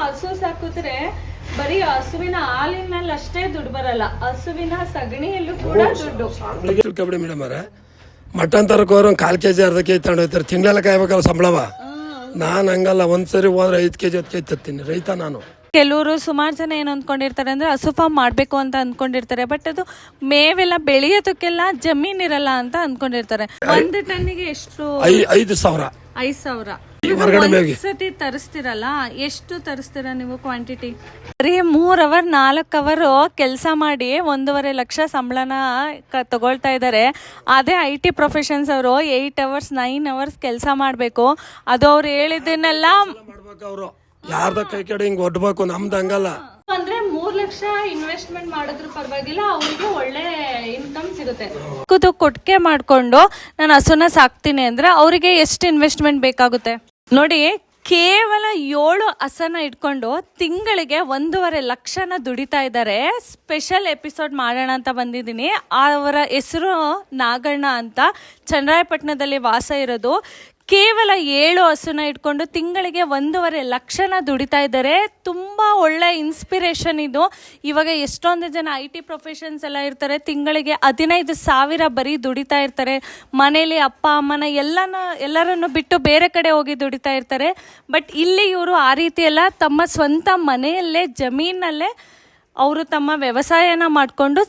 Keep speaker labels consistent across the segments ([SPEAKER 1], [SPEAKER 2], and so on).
[SPEAKER 1] ಹಸು ಸಾಕಿದ್ರೆ ಬರೀ ಹಸುವಿನ ಹಾಲಿನ ಮೇಲೆ ಅಷ್ಟೇ ದುಡ್ಡು ಬರಲ್ಲ, ಹಸುವಿನ ಸಗಣಿಯಲ್ಲೂ ಕೂಡ ದುಡ್ಡು.
[SPEAKER 2] ತಿಳ್ಕೊಬಿಡಿ ಮೇಡಮ್ ಅವರೇ, ಮಟನ್ ತರಕ್ಕೆ ಹೋದ್ರೆ 1/4 kg 1/2 kg ತಗೊಂಡು ಹೋಗ್ತಾರೆ. ತಿಂಗಳೆಲ್ಲ ಕಾಯ್ಬೇಕಲ್ಲ ಸಂಬಳವ. ನಾನು ಹಂಗಲ್ಲ, ಒಂದ್ಸರಿ ಹೋದ್ರೆ 5 kg 10 kg ತರ್ತೀನಿ. ರೈತ ನಾನು.
[SPEAKER 1] ಕೆಲವರು ಸುಮಾರು ಜನ ಏನು ಅಂದ್ಕೊಂಡಿರ್ತಾರೆ ಅಂದರೆ ಹಸು ಫಾರ್ಮ್ ಮಾಡಬೇಕು ಅಂತ ಅಂದ್ಕೊಂಡಿರ್ತಾರೆ. ಬಟ್ ಅದು ಮೇವೆಲ್ಲ ಬೆಳೆಯೋದಕ್ಕೆಲ್ಲ ಜಮೀನಿರಲ್ಲ ಅಂತ ಅಂದ್ಕೊಂಡಿರ್ತಾರೆ. 1 ಟನ್ನಿಗೆ ಎಷ್ಟು?
[SPEAKER 2] 5,000.
[SPEAKER 1] 5,000.
[SPEAKER 2] ಹೊರಗಡೆ ಮೇವಿಗೆ
[SPEAKER 1] ಸತಿ ತರಿಸ್ತಿರಲ್ಲ, ಎಷ್ಟು ತರಿಸ್ತೀರಾ ನೀವು ಕ್ವಾಂಟಿಟಿ? ಬರೀ 3 ಅವರ್ 4 ಅವರ್ ಕೆಲಸ ಮಾಡಿ 1.5 ಲಕ್ಷ ಸಂಬಳನ ತಗೊಳ್ತಾ ಇದ್ದಾರೆ. ಅದೇ IT ಪ್ರೊಫೆಷನ್ಸ್ ಅವರು 8 ಅವರ್ಸ್ 9 ಅವರ್ಸ್ ಕೆಲಸ ಮಾಡಬೇಕು. ಅದು ಅವ್ರು ಹೇಳಿದ್ದನ್ನೆಲ್ಲ
[SPEAKER 2] ಮಾಡ್ಬೇಕು. ಅವರು ಯಾರ್ದ ಕೈ ಕಡೆ ಹಿಂಗ್ ಒಡ್ಬೇಕು, ನಮ್ದು ಹಂಗಲ್ಲ.
[SPEAKER 1] ಅಂದ್ರೆ 3 ಲಕ್ಷ ಇನ್ವೆಸ್ಟ್ಮೆಂಟ್ ಮಾಡಿದ್ರು ಪರವಾಗಿಲ್ಲ, ಅವ್ರಿಗೆ ಒಳ್ಳೆ ಇನ್ಕಮ್ ಸಿಗುತ್ತೆ. ಕೊಟ್ಟಿಗೆ ಮಾಡ್ಕೊಂಡು ನಾನು ಹಸುನ ಸಾಕ್ತೀನಿ ಅಂದ್ರೆ ಅವರಿಗೆ ಎಷ್ಟು ಇನ್ವೆಸ್ಟ್ಮೆಂಟ್ ಬೇಕಾಗುತ್ತೆ ನೋಡಿ. ಕೇವಲ 7 ಹಸನ ಇಟ್ಕೊಂಡು ತಿಂಗಳಿಗೆ 1.5 ಲಕ್ಷನ ದುಡಿತಾ ಇದ್ದಾರೆ. ಸ್ಪೆಷಲ್ ಎಪಿಸೋಡ್ ಮಾಡೋಣ ಅಂತ ಬಂದಿದ್ದೀನಿ. ಅವರ ಹೆಸರು ನಾಗಣ್ಣ ಅಂತ, ಚನ್ನರಾಯಪಟ್ಟಣದಲ್ಲಿ ವಾಸ ಇರೋದು. ಕೇವಲ 7 ಹಸುನ ಇಟ್ಕೊಂಡು ತಿಂಗಳಿಗೆ 1.5 ಲಕ್ಷನ ದುಡಿತಾ ಇದ್ದಾರೆ. ತುಂಬ ಒಳ್ಳೆ ಇನ್ಸ್ಪಿರೇಷನ್ ಇದು. ಇವಾಗ ಎಷ್ಟೊಂದು ಜನ IT ಪ್ರೊಫೆಷನ್ಸ್ ಎಲ್ಲ ಇರ್ತಾರೆ, ತಿಂಗಳಿಗೆ 15,000 ಬರೀ ದುಡಿತಾ ಇರ್ತಾರೆ. ಮನೇಲಿ ಅಪ್ಪ ಅಮ್ಮನ ಎಲ್ಲರನ್ನು ಬಿಟ್ಟು ಬೇರೆ ಕಡೆ ಹೋಗಿ ದುಡಿತಾ ಇರ್ತಾರೆ. ಬಟ್ ಇಲ್ಲಿ ಇವರು ಆ ರೀತಿ ಎಲ್ಲ ತಮ್ಮ ಸ್ವಂತ ಮನೆಯಲ್ಲೇ ಜಮೀನಲ್ಲೇ ಅವರು ತಮ್ಮ ವ್ಯವಸಾಯನ ಮಾಡಿಕೊಂಡು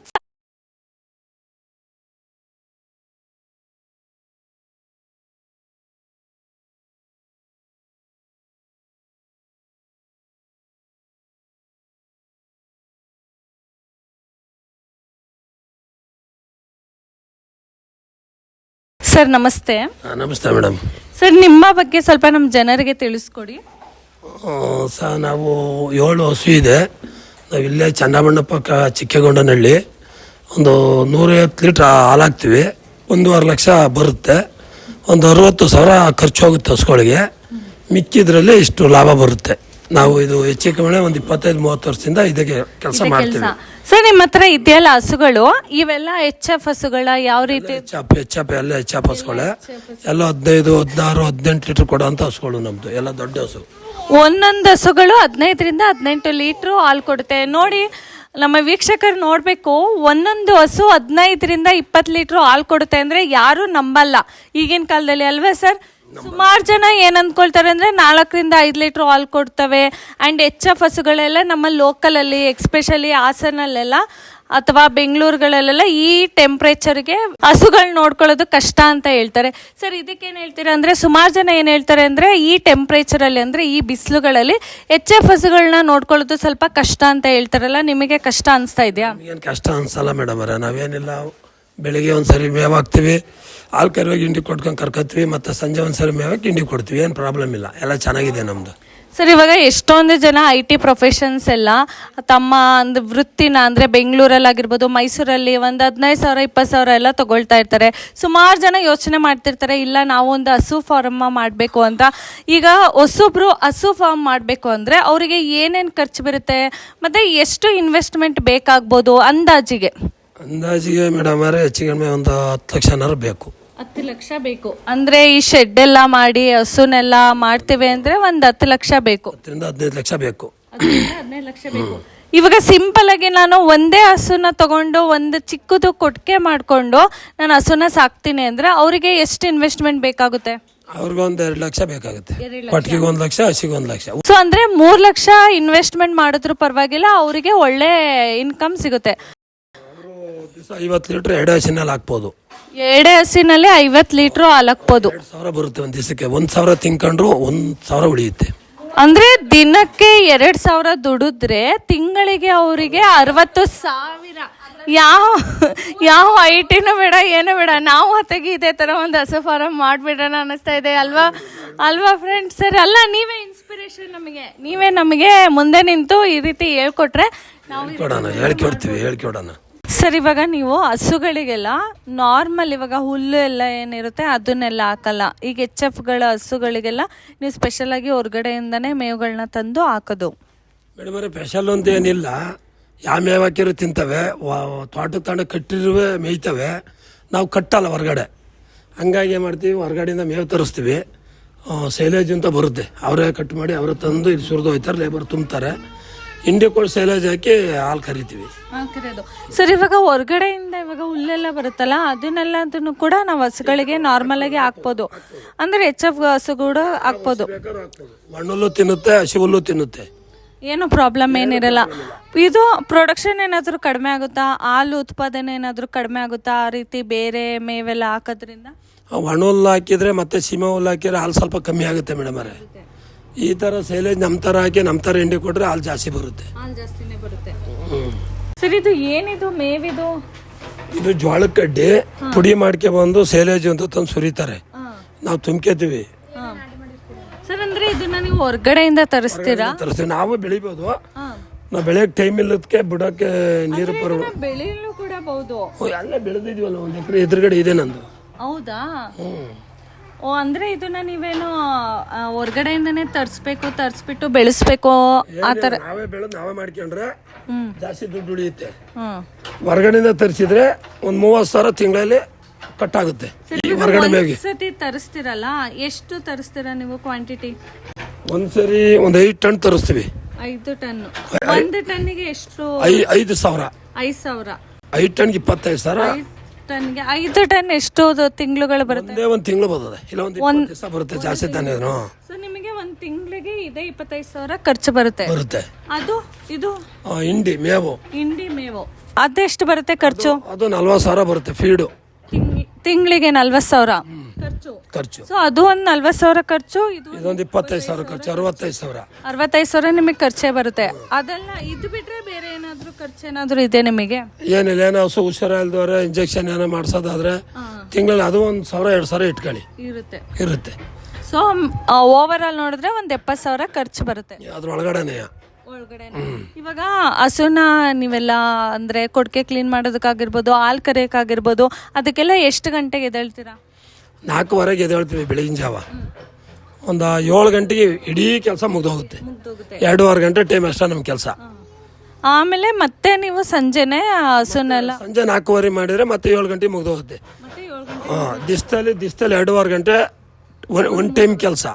[SPEAKER 1] ಸರ್ ನಮಸ್ತೆ.
[SPEAKER 2] ನಮಸ್ತೆ ಮೇಡಮ್.
[SPEAKER 1] ಸರ್ ನಿಮ್ಮ ಬಗ್ಗೆ ಸ್ವಲ್ಪ ನಮ್ಮ ಜನರಿಗೆ ತಿಳಿಸ್ಕೊಡಿ.
[SPEAKER 2] ಸರ್ ನಾವು 7 ಹಸು ಇದೆ. ನಾವು ಇಲ್ಲೇ ಚನ್ನಬಣ್ಣ ಪಕ್ಕ ಚಿಕ್ಕಗೊಂಡನಹಳ್ಳಿ. ಒಂದು 150 ಲೀಟ್ರ್ ಹಾಲು ಹಾಕ್ತೀವಿ. 1.5 ಲಕ್ಷ ಬರುತ್ತೆ. ಒಂದು 60,000 ಖರ್ಚು ಹೋಗುತ್ತೆ ಹಸುಗಳಿಗೆ. ಮಿಕ್ಕಿದ್ರಲ್ಲಿ ಇಷ್ಟು ಲಾಭ ಬರುತ್ತೆ. ನಾವು ಇದು ಹೆಚ್ಚು ಕಮ್ಮಿ ಒಂದು 25-30 ವರ್ಷದಿಂದ ಇದಕ್ಕೆ ಕೆಲಸ ಮಾಡ್ತೀವಿ.
[SPEAKER 1] ಸರ್ ನಿಮ್ಮ ಹತ್ರ ಇದೆಯಲ್ಲ ಹಸುಗಳು, ಇವೆಲ್ಲ HF ಹಸುಗಳ ಯಾವ ರೀತಿ?
[SPEAKER 2] HF ಎಲ್ಲ HF ಹಸುಗಳೇ. ಎಲ್ಲ 15, 16, 18 ಲೀಟ್ರ್ ಕೊಡೋಂಥ ಹಸುಗಳು ನಮ್ದು. ಎಲ್ಲ ದೊಡ್ಡ ಹಸು.
[SPEAKER 1] ಒಂದೊಂದು ಹಸುಗಳು 15ರಿಂದ 18 ಲೀಟ್ರು ಹಾಲು ಕೊಡುತ್ತೆ ನೋಡಿ. ನಮ್ಮ ವೀಕ್ಷಕರು ನೋಡಬೇಕು, ಒಂದೊಂದು ಹಸು 15ರಿಂದ 20 ಲೀಟ್ರು ಹಾಲು ಕೊಡುತ್ತೆ ಅಂದರೆ ಯಾರೂ ನಂಬಲ್ಲ ಈಗಿನ ಕಾಲದಲ್ಲಿ, ಅಲ್ವೇ ಸರ್? ಸುಮಾರು ಜನ ಏನು ಅಂದ್ಕೊಳ್ತಾರೆ ಅಂದರೆ 4ರಿಂದ 5 ಲೀಟ್ರ್ ಹಾಲು ಕೊಡ್ತವೆ. ಆ್ಯಂಡ್ HF ಹಸುಗಳೆಲ್ಲ ನಮ್ಮ ಲೋಕಲಲ್ಲಿ, ಎಕ್ಸ್ಪೆಷಲಿ ಹಾಸನಲ್ಲೆಲ್ಲ ಅಥವಾ ಬೆಂಗಳೂರುಗಳಲ್ಲೆಲ್ಲ ಈ ಟೆಂಪ್ರೇಚರ್ಗೆ ಹಸುಗಳು ನೋಡ್ಕೊಳ್ಳೋದು ಕಷ್ಟ ಅಂತ ಹೇಳ್ತಾರೆ. ಸರ್ ಇದಕ್ಕೇನು ಹೇಳ್ತೀರಾ ಅಂದರೆ, ಸುಮಾರು ಜನ ಏನು ಹೇಳ್ತಾರೆ ಅಂದರೆ ಈ ಟೆಂಪ್ರೇಚರಲ್ಲಿ ಅಂದರೆ ಈ ಬಿಸಿಲುಗಳಲ್ಲಿ HF ಹಸುಗಳನ್ನ ನೋಡ್ಕೊಳ್ಳೋದು ಸ್ವಲ್ಪ ಕಷ್ಟ ಅಂತ ಹೇಳ್ತಾರಲ್ಲ, ನಿಮಗೆ ಕಷ್ಟ ಅನಿಸ್ತಾ ಇದೆಯಾ?
[SPEAKER 2] ಏನು ಕಷ್ಟ ಅನ್ಸಲ್ಲ ಮೇಡಮ್ ಅವರೇ. ನಾವೇನಿಲ್ಲ, ಬೆಳಿಗ್ಗೆ ಒಂದ್ಸರಿ ಮೇವು ಹಾಕ್ತೀವಿ, ಹಾಲು ಕರುವಾಗಿ ಹಿಂಡಿ ಕೊಟ್ಕೊಂಡು ಕರ್ಕೊತೀವಿ, ಮತ್ತು ಸಂಜೆ ಒಂದ್ಸರಿ ಮೇವಾಗಿ ಹಿಂಡಿ ಕೊಡ್ತೀವಿ. ಏನು ಪ್ರಾಬ್ಲಮ್ ಇಲ್ಲ, ಎಲ್ಲ ಚೆನ್ನಾಗಿದೆ ನಮ್ಮದು.
[SPEAKER 1] ಸರ್ ಇವಾಗ ಎಷ್ಟೊಂದು ಜನ IT ಪ್ರೊಫೆಷನ್ಸ್ ಎಲ್ಲ ತಮ್ಮ ಒಂದು ವೃತ್ತಿನ ಅಂದರೆ ಬೆಂಗಳೂರಲ್ಲಾಗಿರ್ಬೋದು, ಮೈಸೂರಲ್ಲಿ ಒಂದು 15,000 20,000 ಎಲ್ಲ ತೊಗೊಳ್ತಾ ಇರ್ತಾರೆ. ಸುಮಾರು ಜನ ಯೋಚನೆ ಮಾಡ್ತಿರ್ತಾರೆ, ಇಲ್ಲ ನಾವು ಒಂದು ಹಸು ಫಾರ್ಮ್ ಮಾಡಬೇಕು ಅಂತ. ಈಗ ಹೊಸೊಬ್ರು ಹಸು ಫಾರ್ಮ್ ಮಾಡಬೇಕು ಅಂದರೆ ಅವರಿಗೆ ಏನೇನು ಖರ್ಚು ಬರುತ್ತೆ ಮತ್ತು ಎಷ್ಟು ಇನ್ವೆಸ್ಟ್ಮೆಂಟ್ ಬೇಕಾಗ್ಬೋದು ಅಂದಾಜಿಗೆ?
[SPEAKER 2] ಅಂದಾಜಿಗೆ ಮೇಡಮ್ ಅವರೇ ಹೆಚ್ಚು ಕಡಿಮೆ ಒಂದು 10 ಲಕ್ಷನಾರು ಬೇಕು.
[SPEAKER 1] 10 ಲಕ್ಷ ಬೇಕು ಅಂದರೆ ಈ ಶೆಡ್ ಎಲ್ಲ ಮಾಡಿ ಹಸುನೆಲ್ಲ ಮಾಡ್ತೀವಿ ಅಂದರೆ ಒಂದು 10 ಲಕ್ಷ ಬೇಕು.
[SPEAKER 2] 10ರಿಂದ 15 ಲಕ್ಷ ಬೇಕು.
[SPEAKER 1] 15 ಲಕ್ಷ ಬೇಕು. ಇವಾಗ ಸಿಂಪಲ್ ಆಗಿ ನಾನು ಒಂದೇ ಹಸುನ ತಗೊಂಡು ಒಂದು ಚಿಕ್ಕದು ಕೊಟ್ಟಿಗೆ ಮಾಡಿಕೊಂಡು ನಾನು ಹಸುನ ಸಾಕ್ತೀನಿ ಅಂದರೆ ಅವರಿಗೆ ಎಷ್ಟು ಇನ್ವೆಸ್ಟ್ಮೆಂಟ್ ಬೇಕಾಗುತ್ತೆ?
[SPEAKER 2] ಅವ್ರಿಗೆ ಒಂದು 2 ಲಕ್ಷ ಬೇಕಾಗುತ್ತೆ. ಕೊಟ್ಟಿಗೆ 1 ಲಕ್ಷ, ಹಸಿಗೆ 1 ಲಕ್ಷ.
[SPEAKER 1] ಸೊ ಅಂದರೆ 3 ಲಕ್ಷ ಇನ್ವೆಸ್ಟ್ಮೆಂಟ್ ಮಾಡಿದ್ರು ಪರವಾಗಿಲ್ಲ, ಅವರಿಗೆ ಒಳ್ಳೆ ಇನ್ಕಮ್ ಸಿಗುತ್ತೆ.
[SPEAKER 2] 50 ಲೀಟ್ರ್ 2 ಹಸಿನಲ್ಲಿ ಹಾಕ್ಬೋದು.
[SPEAKER 1] 2 ಹಸಿನಲ್ಲಿ 50 ಲೀಟ್ರ್ ಹಾಲು ಹಾಕ್ಬೋದು.
[SPEAKER 2] 2,000 ಬರುತ್ತೆ ಒಂದು ದಿವಸಕ್ಕೆ. 1,000 ತಿನ್ಕೊಂಡ್ರು 1,000 ಉಳಿಯುತ್ತೆ.
[SPEAKER 1] ಅಂದ್ರೆ ದಿನಕ್ಕೆ 2,000 ದುಡಿದ್ರೆ ತಿಂಗಳಿಗೆ ಅವರಿಗೆ 60,000. ಯಾವ ITನೂ ಬೇಡ, ಏನು ಬೇಡ, ನಾವು ಹೊತ್ತಿಗೆ ಇದೇ ಥರ ಒಂದು ಹಸು ಫಾರಂ ಮಾಡಿಬಿಡೋಣ ಅನ್ನಿಸ್ತಾ ಇದೆ ಅಲ್ವಾ ಫ್ರೆಂಡ್ಸ್? ಸರ್ ಅಲ್ಲ, ನೀವೇ ಇನ್ಸ್ಪಿರೇಷನ್ ನಮಗೆ. ನೀವೇ ನಮಗೆ ಮುಂದೆ ನಿಂತು ಈ ರೀತಿ ಹೇಳ್ಕೊಟ್ರೆ ನಾವು
[SPEAKER 2] ಹೇಳ್ಕೊಡೋಣ.
[SPEAKER 1] ಸರ್ ಇವಾಗ ನೀವು ಹಸುಗಳಿಗೆಲ್ಲ ನಾರ್ಮಲ್ ಇವಾಗ ಹುಲ್ಲು ಎಲ್ಲ ಏನಿರುತ್ತೆ ಅದನ್ನೆಲ್ಲ ಹಾಕಲ್ಲ. ಈಗ HFಗಳ ಹಸುಗಳಿಗೆಲ್ಲ ನೀವು ಸ್ಪೆಷಲಾಗಿ ಹೊರಗಡೆಯಿಂದನೇ ಮೇವುಗಳನ್ನ ತಂದು ಹಾಕೋದು.
[SPEAKER 2] ಮೇಡಮ್ ಸ್ಪೆಷಲ್ ಅಂತ ಏನಿಲ್ಲ, ಯಾವ ಮೇವು ಹಾಕಿರೋ ತಿಂತವೆ. ತೋಟಕ್ಕೆ ಕಟ್ಟಿರುವೆ ಮೇಯ್ತವೆ. ನಾವು ಕಟ್ಟಲ್ಲ ಹೊರಗಡೆ. ಹಂಗಾಗಿ ಏನು ಮಾಡ್ತೀವಿ, ಹೊರಗಡೆಯಿಂದ ಮೇವು ತರಿಸ್ತೀವಿ. ಸೈಲೇಜ್ ಅಂತ ಬರುತ್ತೆ, ಅವರೇ ಕಟ್ ಮಾಡಿ ಅವರೇ ತಂದು ಇಲ್ಲಿ ಸುರಿದು ಹೋಯ್ತಾರೆ, ಲೇಬರ್ ತುಂಬ್ತಾರೆ. ಇಂಡಿ ಕೊಟ್ಟು ಸೈಲೇಜ್ ಹಾಕಿ ಹಾಲು ಕರಿತೀವಿ.
[SPEAKER 1] ಸರ್, ಇವಾಗ ಹೊರಗಡೆಯಿಂದ ಇವಾಗ ಹುಲ್ಲೆಲ್ಲ ಬರುತ್ತಲ್ಲ, ಅದನ್ನೆಲ್ಲ ಕೂಡ ನಾವು ಹಸುಗಳಿಗೆ ನಾರ್ಮಲ್ ಆಗಿ ಹಾಕ್ಬೋದು, ಅಂದ್ರೆ HF ಹಸು ಕೂಡ ಹಾಕ್ಬೋದು.
[SPEAKER 2] ಮಣ್ಣುಲ್ಲು ತಿನ್ನುತ್ತೆ, ಹಸಿ ಹುಲ್ಲು ತಿನ್ನುತ್ತೆ,
[SPEAKER 1] ಏನು ಪ್ರಾಬ್ಲಮ್ ಏನಿರಲ್ಲ. ಇದು ಪ್ರೊಡಕ್ಷನ್ ಏನಾದರೂ ಕಡಿಮೆ ಆಗುತ್ತಾ, ಹಾಲು ಉತ್ಪಾದನೆ ಏನಾದರೂ ಕಡಿಮೆ ಆಗುತ್ತಾ ಆ ರೀತಿ ಬೇರೆ ಮೇವೆಲ್ಲ ಹಾಕೋದ್ರಿಂದ?
[SPEAKER 2] ಒಣ ಹುಲ್ಲು ಹಾಕಿದ್ರೆ ಮತ್ತೆ ಸೀಮೆ ಹುಲ್ಲು ಹಾಕಿದ್ರೆ ಹಾಲು ಸ್ವಲ್ಪ ಕಮ್ಮಿ ಆಗುತ್ತೆ ಮೇಡಮ್ ಅವರೇ. ಈ ಥರ ಸೈಲೇಜ್ ನಮ್ಮ ಥರ ಹಾಕಿ ನಮ್ಮ ಥರ ಹಿಂಡಿ ಕೊಟ್ಟರೆ ಹಾಲು ಜಾಸ್ತಿ ಬರುತ್ತೆ.
[SPEAKER 1] ಹಾಲು ಜಾಸ್ತಿನೇ ಬರುತ್ತೆ. ಸರ್, ಇದು ಏನಿದು ಮೇವಿದು?
[SPEAKER 2] ಇದು ಜೋಳದ ಕಡ್ಡಿ ಪುಡಿ ಮಾಡ್ಕೆ ಬಂದು ಸೈಲೇಜ್ ಅಂತ ತಂದು ಸುರಿತಾರೆ, ನಾವು ತುಂಬ್ಕೋತೀವಿ.
[SPEAKER 1] ಸರ್, ಅಂದ್ರೆ ಇದನ್ನ ನೀವು ಹೊರಗಡೆಯಿಂದ ತರಿಸ್ತೀರಾ?
[SPEAKER 2] ತರಿಸ್ತೀವಿ, ನಾವು ಬೆಳಿಬೋದು. ನಾವು ಬೆಳೆಯಕ್ಕೆ ಟೈಮ್ ಇಲ್ಲದಕ್ಕೆ ಬಿಡೋಕ್ಕೆ ನೀರು
[SPEAKER 1] ಬೆಳೆಯಲು ಕೂಡ ಬಹುದು.
[SPEAKER 2] ಎಲ್ಲ ಬೆಳೆದಿದ್ವಲ್ಲ, ಒಂದು ಎಕರೆ ಎದುರುಗಡೆ ಇದೆ ನಂದು.
[SPEAKER 1] ಹೌದಾ? ಓ, ಅಂದ್ರೆ ಇದನ್ನ ನೀವೇನು ಹೊರಗಡೆಯಿಂದನೇ ತರಿಸ್ಬಿಟ್ಟು ಬೆಳೆಸ್ಬೇಕು ಆ ತರ?
[SPEAKER 2] ನಾವೇ ಬೆಳೆದು ನಾವೇ ಮಾಡ್ಕೊಂಡ್ರೆ ಜಾಸ್ತಿ ದುಡ್ಡು ಉಳಿಯುತ್ತೆ. ಹೊರಗಡೆಯಿಂದ ತರಿಸಿದ್ರೆ ಒಂದು 30,000 ತಿಂಗಳಲ್ಲಿ ಕಟ್ಟಾಗುತ್ತೆ. ಹೊರಗಡೆ ಮೇಗೆ
[SPEAKER 1] ಸತಿ ತರಿಸ್ತಿರಲ್ಲ, ಎಷ್ಟು ತರಿಸ್ತೀರಾ ನೀವು ಕ್ವಾಂಟಿಟಿ?
[SPEAKER 2] ಒಂದ್ಸರಿ ಒಂದು 5 ಟನ್ ತರಿಸ್ತೀವಿ.
[SPEAKER 1] 5 ಟನ್? ಒಂದು ಟನ್ನಿಗೆ ಎಷ್ಟು?
[SPEAKER 2] 5,000.
[SPEAKER 1] 5,000?
[SPEAKER 2] 5 ಟನ್ಗೆ 25,000.
[SPEAKER 1] 5 ಟನ್ ಎಷ್ಟು ತಿಂಗಳುಗಳು ಬರುತ್ತೆ?
[SPEAKER 2] ಒಂದು ತಿಂಗಳು ಬರ್ತದೆ, ಇಲ್ಲ ಒಂದು 20 ದಿವಸ ಬರುತ್ತೆ ಜಾಸ್ತಿ ತಾನೇ.
[SPEAKER 1] ಸೊ ನಿಮಗೆ ಒಂದು ತಿಂಗಳಿಗೆ ಇದೆ 25,000 ಖರ್ಚು ಬರುತ್ತೆ. ಅದು ಇದು
[SPEAKER 2] ಹಿಂಡಿ ಮೇವು,
[SPEAKER 1] ಹಿಂಡಿ ಮೇವು ಅದೆಷ್ಟು ಬರುತ್ತೆ ಖರ್ಚು?
[SPEAKER 2] ಅದು 40,000 ಬರುತ್ತೆ. ಫೀಡು
[SPEAKER 1] ತಿಂಗಳಿಗೆ 40,000 ಖರ್ಚು. ಸೊ ಅದು ಒಂದು 40,000 ಖರ್ಚು,
[SPEAKER 2] ಇದೊಂದು 25,000 ಖರ್ಚು, 65,000.
[SPEAKER 1] 65,000 ನಿಮಗೆ ಖರ್ಚೇ ಬರುತ್ತೆ. ಅದೆಲ್ಲ ಇದು ಬಿಟ್ರೆ ಬೇರೆ ಏನಾದ್ರು ಖರ್ಚು ಏನಾದ್ರು ಇದೆ ನಿಮಗೆ?
[SPEAKER 2] ಏನಿಲ್ಲ, ಏನೋ ಹಸು ಹುಷಾರಿಲ್ದವ್ರೆ ಇಂಜೆಕ್ಷನ್ ಏನೋ ಮಾಡ್ಸೋದಾದ್ರೆ ತಿಂಗಳಲ್ಲಿ ಅದು 1,000-2,000 ಇಟ್ಕೊಳ್ಳಿ ಇರುತ್ತೆ.
[SPEAKER 1] ಸೊ ಓವರ್ ಆಲ್ ನೋಡಿದ್ರೆ ಒಂದು 70,000 ಖರ್ಚು ಬರುತ್ತೆ
[SPEAKER 2] ಅದ್ರೊಳಗಡೆನೆ.
[SPEAKER 1] ಇವಾಗ ಹಸುನ ನೀವೆಲ್ಲ ಅಂದ್ರೆ ಕೊಡ್ಕೆ ಕ್ಲೀನ್ ಮಾಡೋದಕ್ಕಾಗಿರ್ಬೋದು, ಹಾಲು ಕರೆಯಕ್ಕಾಗಿರ್ಬೋದು, ಅದಕ್ಕೆಲ್ಲ ಎಷ್ಟು ಗಂಟೆಗೆ ಎದ್ದೇಳ್ತೀರಾ?
[SPEAKER 2] 4:15 ಎದ್ದೇಳ್ತೀವಿ ಬೆಳಗಿನ ಜಾವ. ಒಂದು 7 ಗಂಟೆಗೆ ಇಡೀ ಕೆಲಸ ಮುಗ್ದೋಗುತ್ತೆ. 2.5 ಗಂಟೆ ಟೈಮ್ ಅಷ್ಟೇ ನಮ್ಮ ಕೆಲಸ.
[SPEAKER 1] ಆಮೇಲೆ ಮತ್ತೆ ನೀವು ಸಂಜೆನೆ ಹಸುನೆಲ್ಲ
[SPEAKER 2] ಸಂಜೆ 4:15 ಮಾಡಿದ್ರೆ ಮತ್ತೆ 7 ಗಂಟೆಗೆ ಮುಗ್ದೋಗುತ್ತೆ. ದಿವಸದಲ್ಲಿ 2.5 ಗಂಟೆ ಒಂದು ಟೈಮ್ ಕೆಲಸ.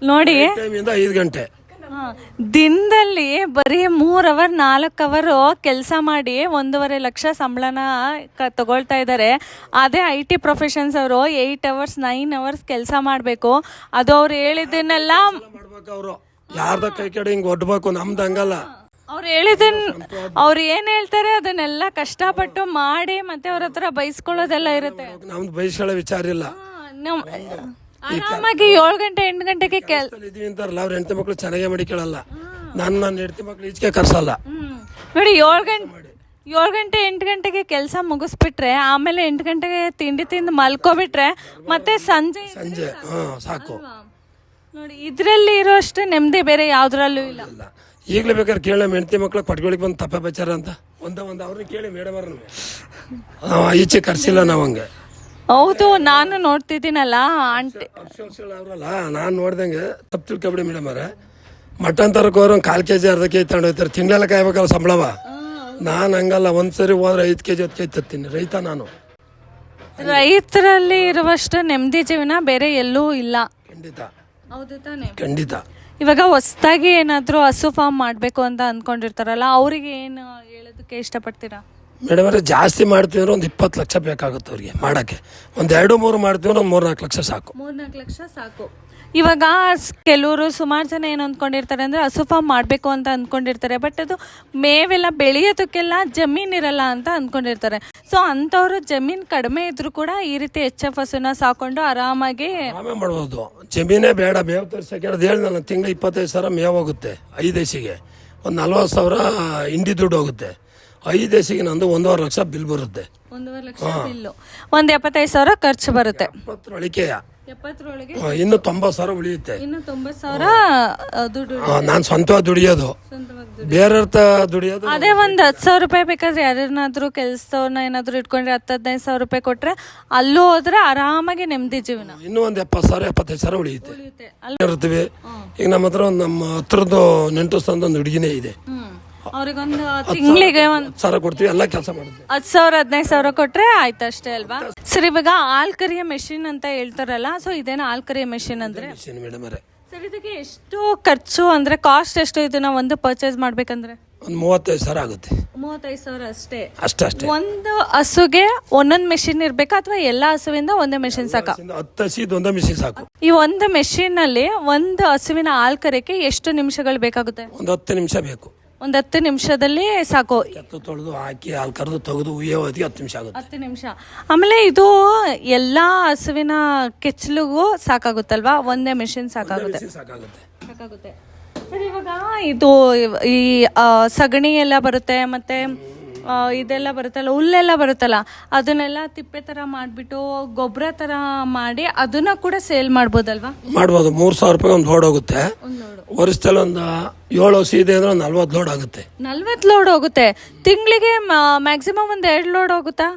[SPEAKER 2] ನೋಡಿ, ಟೈಮಿಂದ 5 ಗಂಟೆ
[SPEAKER 1] ದಿನದಲ್ಲಿ ಬರೀ 3 ಅವರ್ 4 ಅವರ್ ಕೆಲಸ ಮಾಡಿ 1.5 ಲಕ್ಷ ಸಂಬಳನ ತಗೊಳ್ತಾ ಇದ್ದಾರೆ. ಅದೇ IT ಪ್ರೊಫೆಷನ್ಸ್ ಅವರು 8 ಅವರ್ಸ್ 9 ಅವರ್ಸ್ ಕೆಲಸ ಮಾಡಬೇಕು. ಅದು ಅವ್ರು ಹೇಳಿದ್ದನ್ನೆಲ್ಲ
[SPEAKER 2] ಮಾಡ್ಬೇಕು. ಅವರು ಯಾರ್ದ ಕೈ ಕಡೆ ಹಿಂಗೆ ಒಡ್ಬೇಕು, ನಮ್ದು ಹಂಗಲ್ಲ.
[SPEAKER 1] ಅವ್ರು ಹೇಳಿದ್ದನ್ನ ಅವ್ರು ಏನ್ ಹೇಳ್ತಾರೆ ಅದನ್ನೆಲ್ಲ ಕಷ್ಟಪಟ್ಟು ಮಾಡಿ ಮತ್ತೆ ಅವ್ರ ಹತ್ರ ಬೈಸ್ಕೊಳ್ಳೋದೆಲ್ಲ ಇರುತ್ತೆ.
[SPEAKER 2] ನಮ್ದು ಬೈಸ್ಕೊಳ್ಳೋ ವಿಚಾರ ಇಲ್ಲ.
[SPEAKER 1] ಆರಾಮಾಗಿ 7 ಗಂಟೆ 8 ಗಂಟೆಗೆ
[SPEAKER 2] ಇದೀವಿ ಅಂತಾರಲ್ಲ, ಅವ್ರ ಹೆಂಡತಿ ಮಕ್ಳು ಚೆನ್ನಾಗೇ ಮಡಿಕೊಳ್ಳಲ್ಲ. ನನ್ನ ಹೆಂಡತಿ ಮಕ್ಳು ಈಚೆಗೆ ಕರ್ಸಲ್ಲ.
[SPEAKER 1] ನೋಡಿ, 7 ಗಂಟೆ 8 ಗಂಟೆಗೆ ಕೆಲಸ ಮುಗಿಸ್ಬಿಟ್ರೆ ಆಮೇಲೆ 8 ಗಂಟೆಗೆ ತಿಂಡಿ ತಿಂದು ಮಲ್ಕೋಬಿಟ್ರೆ ಮತ್ತೆ ಸಂಜೆ
[SPEAKER 2] ಸಾಕು.
[SPEAKER 1] ನೋಡಿ, ಇದ್ರಲ್ಲಿ ಇರೋಷ್ಟು ನೆಮ್ಮದಿ ಬೇರೆ ಯಾವ್ದ್ರಲ್ಲೂ ಇಲ್ಲ.
[SPEAKER 2] ಈಗಲೇ ಬೇಕಾದ್ರೆ ಕೇಳ, ಹೆಂಡತಿ ಮಕ್ಳು ಪಟ್ಗಳಿಗೆ ಬಂದು ತಪ್ಪ ಬಚ್ಚಾರ ಅಂತ ಒಂದು ಅವ್ರನ್ನ ಕೇಳಿ ಮೇಡಮ್ ಅವ್ರನ್ನ ಈಚೆ ಕರ್ಸಿಲ್ಲ ನಾವು ಹಂಗೆ.
[SPEAKER 1] ಹೌದು, ನಾನು ನೋಡ್ತಿದ್ದೀನಲ್ಲ ಆಂಟಿ
[SPEAKER 2] ಅವ್ರಲ್ಲ, ನಾನು ನೋಡ್ದಂಗೆ ತಪ್ಪು ತಿಳ್ಕೊಬಿಡಿ ಮೇಡಮ್ ಅವ್ರೆ. ಮಟನ್ ತರಕ್ಕೆ ಹೋದ್ರೆ 1/4 kg 1/2 kg ತಗೊಂಡು ಹೋಗ್ತಾರೆ. ತಿಂಗಳೆಲ್ಲ ಕಾಯ್ಬೇಕಲ್ಲ ಸಂಬಳವ. ನಾನು ಹಂಗಲ್ಲ, ಒಂದ್ಸರಿ ಹೋದ್ರೆ 5 kg 10 kg ತತ್ತೀನಿ. ರೈತ ನಾನು.
[SPEAKER 1] ರೈತರಲ್ಲಿ ಇರುವಷ್ಟು ನೆಮ್ಮದಿ ಜೀವನ ಬೇರೆ ಎಲ್ಲೂ ಇಲ್ಲ.
[SPEAKER 2] ಖಂಡಿತ.
[SPEAKER 1] ಹೌದು ತಾನೆ?
[SPEAKER 2] ಖಂಡಿತ.
[SPEAKER 1] ಇವಾಗ ಹೊಸದಾಗಿ ಏನಾದರೂ ಹಸು ಫಾರ್ಮ್ ಮಾಡಬೇಕು ಅಂತ ಅಂದ್ಕೊಂಡಿರ್ತಾರಲ್ಲ, ಅವರಿಗೆ ಏನು ಹೇಳೋದಕ್ಕೆ ಇಷ್ಟಪಡ್ತೀರಾ?
[SPEAKER 2] ಮೇಡಮ್ ಅವರೇ, ಜಾಸ್ತಿ ಮಾಡ್ತೀವಿ ಅಂದ್ರೆ ಒಂದು 20 ಲಕ್ಷ ಬೇಕಾಗುತ್ತೆ ಅವ್ರಿಗೆ ಮಾಡೋಕ್ಕೆ. ಒಂದು 2-3 ಮಾಡ್ತೀವಿ ಅಂದ್ರೆ ಒಂದು 3-4 ಲಕ್ಷ ಸಾಕು. 3-4 ಲಕ್ಷ ಸಾಕು.
[SPEAKER 1] ಇವಾಗ ಕೆಲವರು ಸುಮಾರು ಜನ ಏನು ಅಂದ್ಕೊಂಡಿರ್ತಾರೆ ಅಂದರೆ ಹಸು ಫಾರ್ಮ್ ಮಾಡಬೇಕು ಅಂತ ಅಂದ್ಕೊಂಡಿರ್ತಾರೆ, ಬಟ್ ಅದು ಮೇವೆಲ್ಲ ಬೆಳೆಯೋದಕ್ಕೆಲ್ಲ ಜಮೀನಿರಲ್ಲ ಅಂತ ಅಂದ್ಕೊಂಡಿರ್ತಾರೆ. ಸೊ ಅಂಥವ್ರು ಜಮೀನು ಕಡಿಮೆ ಇದ್ರೂ ಕೂಡ ಈ ರೀತಿ HF ಹಸುನ ಸಾಕೊಂಡು ಆರಾಮಾಗಿ
[SPEAKER 2] ಮಾಡ್ಬೋದು. ಜಮೀನೇ ಬೇಡ, ಮೇವು ತರಿಸಕ್ಕೆ ಹೇಳಿ ನಾನು ತಿಂಗಳು 25,000 ಮೇವು ಹೋಗುತ್ತೆ. 5 ದೇಶಿಗೆ ಒಂದು 40,000 ಹಿಂಡಿ ದುಡ್ಡು ಹೋಗುತ್ತೆ. 5 ದೇಶಿಗೆ ನಂದು 1.5 ಲಕ್ಷ ಬಿಲ್ ಬರುತ್ತೆ.
[SPEAKER 1] 1.5 ಲಕ್ಷ ಬಿಲ್ಲು, ಒಂದು 75,000 ಖರ್ಚು ಬರುತ್ತೆ. 70ರೊಳಗೆ
[SPEAKER 2] ಇನ್ನು 90,000 ಉಳಿಯುತ್ತೆ.
[SPEAKER 1] ಇನ್ನು 90,000 ದುಡ್ಡು
[SPEAKER 2] ನಾನು ಸ್ವಂತವಾಗಿ ದುಡಿಯೋದು, ಬೇರೆ ದುಡಿಯೋದು.
[SPEAKER 1] ಅದೇ ಒಂದು 10,000 ರೂಪಾಯಿ ಬೇಕಾದ್ರೆ ಯಾರನ್ನಾದ್ರೂ ಕೆಲಸದವ್ರನ್ನ ಏನಾದ್ರು ಇಟ್ಕೊಂಡ್ರೆ 10-15,000 ರೂಪಾಯಿ ಕೊಟ್ರೆ ಅಲ್ಲೂ ಹೋದ್ರೆ ಆರಾಮಾಗಿ ನೆಮ್ಮದಿ ಜೀವನ.
[SPEAKER 2] ಇನ್ನೂ ಒಂದು 70,000-75,000 ಉಳಿಯುತ್ತೆ. ಇರ್ತೀವಿ. ಈಗ ನಮ್ಮ ಹತ್ರ ನಮ್ಮ ಹತ್ರದ ನೆಂಟು ಒಂದು ಹುಡುಗಿನೇ ಇದೆ.
[SPEAKER 1] ಅವ್ರಿಗೊಂದು ತಿಂಗಳಿಗೆ ಒಂದು
[SPEAKER 2] 10,000 ಕೊಡ್ತೀವಿ, ಎಲ್ಲ ಕೆಲಸ ಮಾಡುತ್ತೆ.
[SPEAKER 1] 10,000 15,000 ಕೊಟ್ರೆ ಆಯ್ತು ಅಷ್ಟೇ ಅಲ್ವಾ ಸರ್? ಇವಾಗ ಹಾಲ್ ಕರಿಯೋ ಮೆಷಿನ್ ಅಂತ ಹೇಳ್ತಾರಲ್ಲ, ಸೊ ಇದೇನೋ ಹಾಲ್ ಕರಿಯೋ ಮೆಷಿನ್ ಅಂದ್ರೆ
[SPEAKER 2] ಮೇಡಮ್ ಅವರೇ,
[SPEAKER 1] ಸರ್ ಇದಕ್ಕೆ ಎಷ್ಟು ಖರ್ಚು ಅಂದ್ರೆ ಕಾಸ್ಟ್ ಎಷ್ಟು ಇದನ್ನ ಒಂದು ಪರ್ಚೇಸ್ ಮಾಡ್ಬೇಕಂದ್ರೆ?
[SPEAKER 2] ಒಂದು 35,000 ಆಗುತ್ತೆ.
[SPEAKER 1] 35,000 ಅಷ್ಟೇ?
[SPEAKER 2] ಅಷ್ಟೇ.
[SPEAKER 1] ಒಂದು ಹಸುಗೆ ಒಂದೊಂದು ಮೆಷಿನ್ ಇರ್ಬೇಕಾ ಅಥವಾ ಎಲ್ಲಾ ಹಸುವಿಂದ ಒಂದೇ ಮೆಷಿನ್ ಸಾಕಾ?
[SPEAKER 2] 10 ಹಸಿದು ಒಂದೇ ಮಿಷಿನ್ ಸಾಕು.
[SPEAKER 1] ಈ ಒಂದು ಮೆಷಿನ್ ಅಲ್ಲಿ ಒಂದು ಹಸುವಿನ ಹಾಲ್ ಕರೆಯಕ್ಕೆ ಎಷ್ಟು ನಿಮಿಷಗಳು ಬೇಕಾಗುತ್ತೆ?
[SPEAKER 2] ಒಂದು 10 ನಿಮಿಷ ಬೇಕು.
[SPEAKER 1] ಒಂದು 10 ನಿಮಿಷದಲ್ಲಿ ಸಾಕು.
[SPEAKER 2] ಕೆತ್ತು ತೊಳೆದು ಹಾಕಿ ಹಾಲು ಕರೆದು ತೆಗೆದು ಉಯ್ಯೋವರೆಗೆ 10 ನಿಮಿಷ ಆಗುತ್ತೆ.
[SPEAKER 1] 10 ನಿಮಿಷ. ಆಮೇಲೆ ಇದು ಎಲ್ಲಾ ಹಸುವಿನ ಕೆಚ್ಚಲಿಗೂ ಸಾಕಾಗುತ್ತಲ್ವಾ? ಒಂದೇ ಮೆಷಿನ್ ಸಾಕಾಗುತ್ತೆ. ಸರ್ ಇವಾಗ ಇದು ಈ ಸಗಣಿ ಎಲ್ಲ ಬರುತ್ತೆ, ಮತ್ತೆ ಇದೆಲ್ಲ ಬರುತ್ತಲ್ಲ, ಹುಲ್ಲೆಲ್ಲ ಬರುತ್ತಲ್ಲ, ಅದನ್ನೆಲ್ಲ ತಿಪ್ಪೆ ತರ ಮಾಡ್ಬಿಟ್ಟು ಗೊಬ್ಬರ ತರ ಮಾಡಿ ಅದನ್ನ ಕೂಡ ಸೇಲ್ ಮಾಡ್ಬೋದಲ್ವಾ?
[SPEAKER 2] ಮಾಡ್ಬೋದು. 3,000 ರೂಪಾಯಿ ಒಂದು ಲೋಡ್ ಹೋಗುತ್ತೆ. ವರ್ಷದಲ್ಲಿ ಒಂದು 7 ಹಸು ಇದೆ ಅಂದ್ರೆ 40 ಲೋಡ್ ಆಗುತ್ತೆ. 40
[SPEAKER 1] ಲೋಡ್ ಹೋಗುತ್ತೆ. ತಿಂಗಳಿಗೆ ಮ್ಯಾಕ್ಸಿಮಮ್ ಒಂದು 2 ಲೋಡ್ ಹೋಗುತ್ತಾ?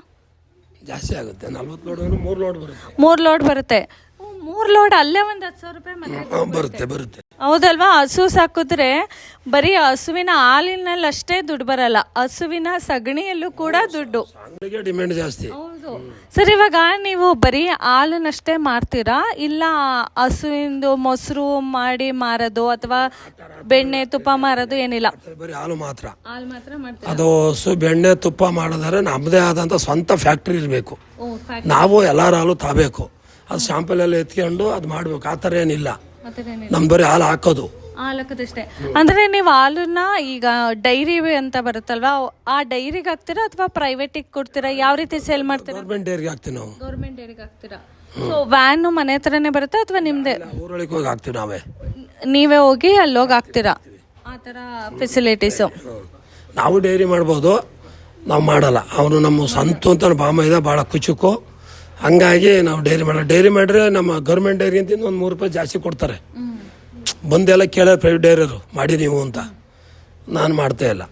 [SPEAKER 2] ಜಾಸ್ತಿ ಆಗುತ್ತೆ. 40 ಲೋಡ್ ಅಂದ್ರೆ 3 ಲೋಡ್ ಬರುತ್ತೆ.
[SPEAKER 1] 3 ಲೋಡ್ ಬರುತ್ತೆ. 3 ಲೋಡ್ ಅಲ್ಲೇ ಒಂದು 10,000 ರೂಪಾಯಿ ಮತ್ತೆ
[SPEAKER 2] ಬರುತ್ತೆ.
[SPEAKER 1] ಹೌದಲ್ವಾ? ಹಸು ಸಾಕಿದ್ರೆ ಬರೀ ಹಸುವಿನ ಹಾಲಿನಲ್ಲಿ ಅಷ್ಟೇ ದುಡ್ಡು ಬರಲ್ಲ, ಹಸುವಿನ ಸಗಣಿಯಲ್ಲೂ ಕೂಡ ದುಡ್ಡು,
[SPEAKER 2] ಡಿಮ್ಯಾಂಡ್ ಜಾಸ್ತಿ.
[SPEAKER 1] ಹೌದು ಸರ್. ಇವಾಗ ನೀವು ಬರೀ ಹಾಲನ್ನಷ್ಟೇ ಮಾರ್ತೀರಾ, ಇಲ್ಲ ಹಸುವಿಂದು ಮೊಸರು ಮಾಡಿ ಮಾರೋದು ಅಥವಾ ಬೆಣ್ಣೆ ತುಪ್ಪ ಮಾರೋದು ಏನಿಲ್ಲ?
[SPEAKER 2] ಬರೀ ಹಾಲು ಮಾತ್ರ
[SPEAKER 1] ಮಾಡ್ತೀರಾ?
[SPEAKER 2] ಅದು ಹಸು ಬೆಣ್ಣೆ ತುಪ್ಪ ಮಾಡಿದ್ರೆ ನಮ್ಮದೇ ಆದಂತ ಸ್ವಂತ ಫ್ಯಾಕ್ಟ್ರಿ ಇರಬೇಕು. ನಾವು ಎಲ್ಲಾರ ಹಾಲು ತಾಬೇಕು, ಅದು ಶಾಂಪಲ್ ಎಲ್ಲ ಎತ್ಕೊಂಡು ಅದು ಮಾಡ್ಬೇಕು. ಆ ಥರ ಏನಿಲ್ಲ, ನಮ್ ಬರೀ ಹಾಲು ಹಾಕೋದು.
[SPEAKER 1] ಹಾಕದಷ್ಟೇ. ಅಂದ್ರೆ ನೀವು ಹಾಲನ್ನ ಈಗ ಡೈರಿ ಅಂತ ಬರುತ್ತಲ್ವಾ, ಆ ಡೈರಿಗೆ ಹಾಕ್ತೀರಾ ಅಥವಾ ಪ್ರೈವೇಟಿಗೆ ಕೊಡ್ತೀರಾ? ಯಾವ ರೀತಿ ಸೇಲ್ ಮಾಡ್ತೀರಾ?
[SPEAKER 2] ಗೌರ್ಮೆಂಟ್ ಡೈರಿಗೆ ಹಾಕ್ತೀವಿ ನಾವು.
[SPEAKER 1] ಗೌರ್ಮೆಂಟ್ ಡೈರಿಗೆ ಹಾಕ್ತೀರಾ? ಸೊ ವ್ಯಾನ್ ಮನೆ ಹತ್ರನೇ ಬರುತ್ತಾ ಅಥವಾ ನಿಮ್ದೇ?
[SPEAKER 2] ಊರೊಳಗೆ ಹೋಗಿ ಹಾಕ್ತೀವಿ ನಾವೇ.
[SPEAKER 1] ನೀವೇ ಹೋಗಿ ಅಲ್ಲೋಗಿ ಹಾಕ್ತೀರಾ? ಆ ಥರ ಫೆಸಿಲಿಟೀಸು.
[SPEAKER 2] ನಾವು ಡೈರಿ ಮಾಡ್ಬೋದು, ನಾವು ಮಾಡಲ್ಲ. ಅವನು ನಮ್ಮ ಸ್ವಂತ ಅಂತ ಬಾಮ ಇದೆ, ಭಾಳ ಕುಚುಕು. ಹಂಗಾಗಿ ನಾವು ಡೈರಿ ಮಾಡಿದ್ರೆ ನಮ್ಮ ಗೌರ್ಮೆಂಟ್ ಡೈರಿ ಅಂತ ಒಂದು 3 ರೂಪಾಯಿ ಜಾಸ್ತಿ ಕೊಡ್ತಾರೆ. ಬಂದೆಲ್ಲ ಕೇಳೋರು ಪ್ರೈವೇಟ್ ಡೈರಿಯರು ಮಾಡಿ ನೀವು ಅಂತ. ನಾನು ಮಾಡ್ತಿಲ್ಲ.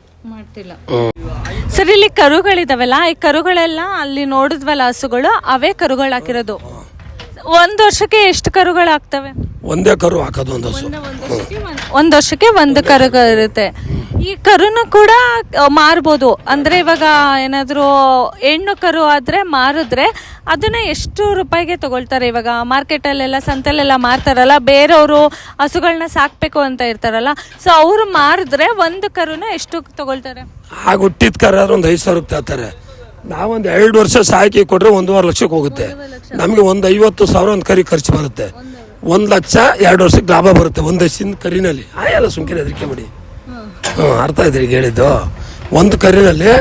[SPEAKER 1] ಸರ್ ಇಲ್ಲಿ ಕರುಗಳಿದಾವಲ್ಲ, ಈ ಕರುಗಳೆಲ್ಲ ಅಲ್ಲಿ ನೋಡಿದ್ವಲ್ಲ ಹಸುಗಳು, ಅವೇ ಕರುಗಳು ಹಾಕಿರೋದು. ಒಂದು ವರ್ಷಕ್ಕೆ ಎಷ್ಟು ಕರುಗಳು ಹಾಕ್ತವೆ?
[SPEAKER 2] ಒಂದೇ ಕರು ಹಾಕೋದು ಒಂದು ಹಸು.
[SPEAKER 1] ಒಂದು ವರ್ಷಕ್ಕೆ ಒಂದು ಕರು ಇರುತ್ತೆ. ಈ ಕರುನು ಕೂಡ ಮಾರ್ಬೋದು ಅಂದ್ರೆ ಇವಾಗ ಏನಾದ್ರು ಹೆಣ್ಣು ಕರು ಆದ್ರೆ ಮಾರಿದ್ರೆ ಅದನ್ನ ಎಷ್ಟು ರೂಪಾಯಿಗೆ ತಗೊಳ್ತಾರೆ? ಇವಾಗ ಮಾರ್ಕೆಟ್ ಅಲ್ಲೆಲ್ಲ ಸಂತೆಲೆಲ್ಲ ಮಾರ್ತಾರಲ್ಲ, ಬೇರೆಯವರು ಹಸುಗಳನ್ನ ಸಾಕ್ಬೇಕು ಅಂತ ಇರ್ತಾರಲ್ಲ, ಸೊ ಅವ್ರು ಮಾರಿದ್ರೆ ಒಂದು ಕರುನ ಎಷ್ಟು ತಗೊಳ್ತಾರೆ?
[SPEAKER 2] ಆಗ ಹುಟ್ಟಿದ ಕರ ಒಂದು 5,000 ತರ್ತಾರೆ. ನಾವೊಂದು 2 ವರ್ಷ ಸಾಕಿ ಕೊಟ್ರೆ 1.5 ಲಕ್ಷಕ್ಕೆ ಹೋಗುತ್ತೆ. ನಮಗೆ ಒಂದು 50,000 ಒಂದು ಕರಿ ಖರ್ಚು ಬರುತ್ತೆ. 1 ಲಕ್ಷ 2 ವರ್ಷಕ್ಕೆ ಲಾಭ ಬರುತ್ತೆ ಒಂದು ಹಸಿನ ಕರಿನಲ್ಲಿ. ಆಯಲ್ಲ ಸುಮ್ಕಿನ ಅದಕ್ಕೆ ಬಿಡಿ. ಅರ್ಥ ಆಯ್ತು ಈಗ ಹೇಳಿದ್ದು. ಒಂದು ಕರಿನಲ್ಲಿ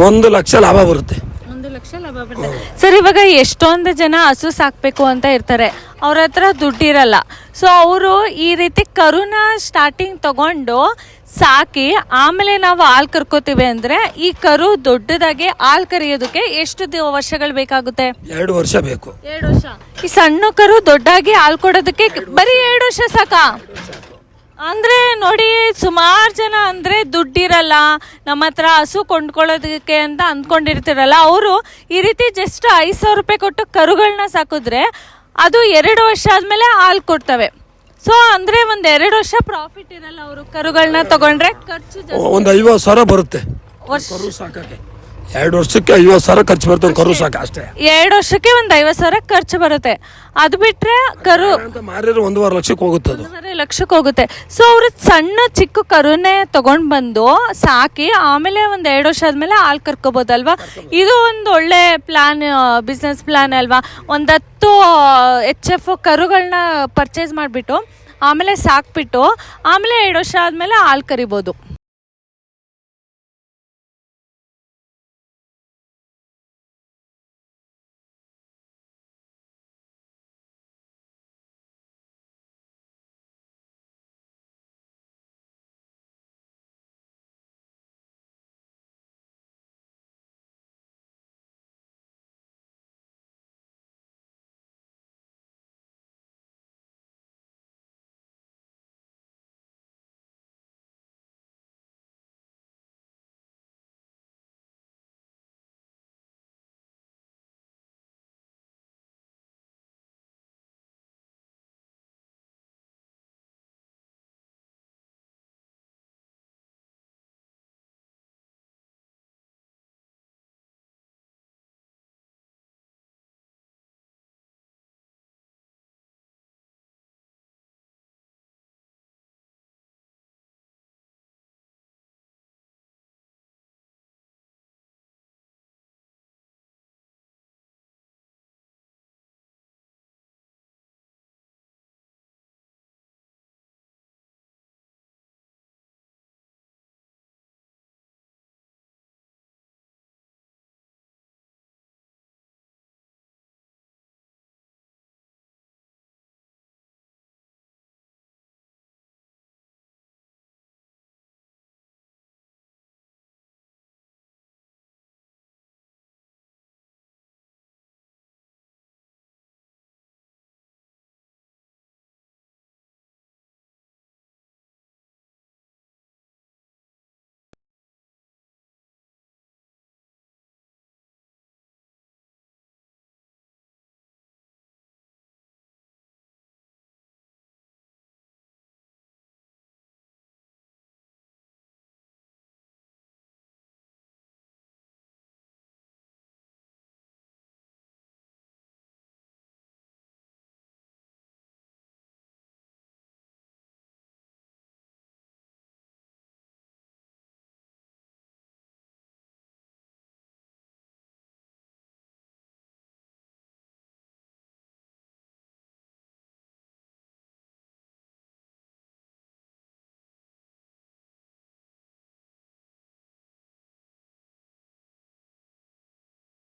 [SPEAKER 2] 1 ಲಕ್ಷ ಲಾಭ ಬರುತ್ತೆ.
[SPEAKER 1] 1 ಲಕ್ಷ ಲಾಭ ಬರುತ್ತೆ. ಸರ್ ಇವಾಗ ಎಷ್ಟೊಂದು ಜನ ಹಸು ಸಾಕ್ಬೇಕು ಅಂತ ಇರ್ತಾರೆ, ಅವ್ರ ಹತ್ರ ದುಡ್ಡಿರಲ್ಲ. ಸೊ ಅವರು ಈ ರೀತಿ ಕರುನ ಸ್ಟಾರ್ಟಿಂಗ್ ತಗೊಂಡು ಸಾಕಿ ಆಮೇಲೆ ನಾವು ಹಾಲು ಕರ್ಕೋತೀವಿ ಅಂದ್ರೆ ಈ ಕರು ದೊಡ್ಡದಾಗಿ ಹಾಲು ಕರಿಯೋದಕ್ಕೆ ಎಷ್ಟು ವರ್ಷಗಳು ಬೇಕಾಗುತ್ತೆ?
[SPEAKER 2] 2 ವರ್ಷ ಬೇಕು.
[SPEAKER 1] 2 ವರ್ಷ. ಈ ಸಣ್ಣ ಕರು ದೊಡ್ಡಾಗಿ ಹಾಲು ಕೊಡೋದಕ್ಕೆ ಬರೀ 2 ವರ್ಷ ಸಾಕಾ? ಅಂದ್ರೆ ನೋಡಿ, ಸುಮಾರು ಜನ ಅಂದ್ರೆ ದುಡ್ಡಿರಲ್ಲ ನಮ್ಮ ಹತ್ರ ಹಸು ಕೊಂಡ್ಕೊಳ್ಳೋದಕ್ಕೆ ಅಂತ ಅಂದ್ಕೊಂಡಿರ್ತಿರಲ್ಲ, ಅವರು ಈ ರೀತಿ ಜಸ್ಟ್ 5,000 ರೂಪಾಯಿ ಕೊಟ್ಟು ಕರುಗಳನ್ನ ಸಾಕಿದ್ರೆ ಅದು 2 ವರ್ಷ ಆದ್ಮೇಲೆ ಹಾಲು ಕೊಡ್ತವೆ. ಸೊ ಅಂದ್ರೆ ಒಂದ್ 2 ವರ್ಷ ಪ್ರಾಫಿಟ್ ಇರಲ್ಲ. ಅವರು ಕರುಗಳನ್ನ ತಗೊಂಡ್ರೆ ಖರ್ಚು
[SPEAKER 2] ಒಂದು 50,000 ಬರುತ್ತೆ ಕರು ಸಾಕಕ್ಕೆ. 2 ವರ್ಷಕ್ಕೆ 50,000 ಖರ್ಚು ಬರುತ್ತೆ ಒಂದು ಕರು ಸಾಕ ಅಷ್ಟೇ.
[SPEAKER 1] 2 ವರ್ಷಕ್ಕೆ ಒಂದು 50,000 ಖರ್ಚು ಬರುತ್ತೆ. ಅದು ಬಿಟ್ರೆ ಕರು
[SPEAKER 2] ಮಾರಿದ್ರೆ 1.5 ಲಕ್ಷಕ್ಕೆ ಹೋಗುತ್ತೆ.
[SPEAKER 1] 1.5 ಲಕ್ಷಕ್ಕೆ ಹೋಗುತ್ತೆ. ಸೊ ಅವರು ಸಣ್ಣ ಚಿಕ್ಕ ಕರುನೇ ತಗೊಂಡ್ ಬಂದು ಸಾಕಿ ಆಮೇಲೆ ಒಂದ್ 2 ವರ್ಷ ಆದ್ಮೇಲೆ ಹಾಲು ಕರ್ಕೋಬಹುದಲ್ವಾ? ಇದು ಒಂದು ಒಳ್ಳೆ ಪ್ಲಾನ್, ಬಿಸ್ನೆಸ್ ಪ್ಲಾನ್ ಅಲ್ವಾ? ಒಂದು 10 HF ಕರುಗಳನ್ನ ಪರ್ಚೇಸ್ ಮಾಡಿಬಿಟ್ಟು ಆಮೇಲೆ ಸಾಕ್ಬಿಟ್ಟು ಆಮೇಲೆ 2 ವರ್ಷ ಆದ್ಮೇಲೆ ಹಾಲು ಕರಿಬೋದು.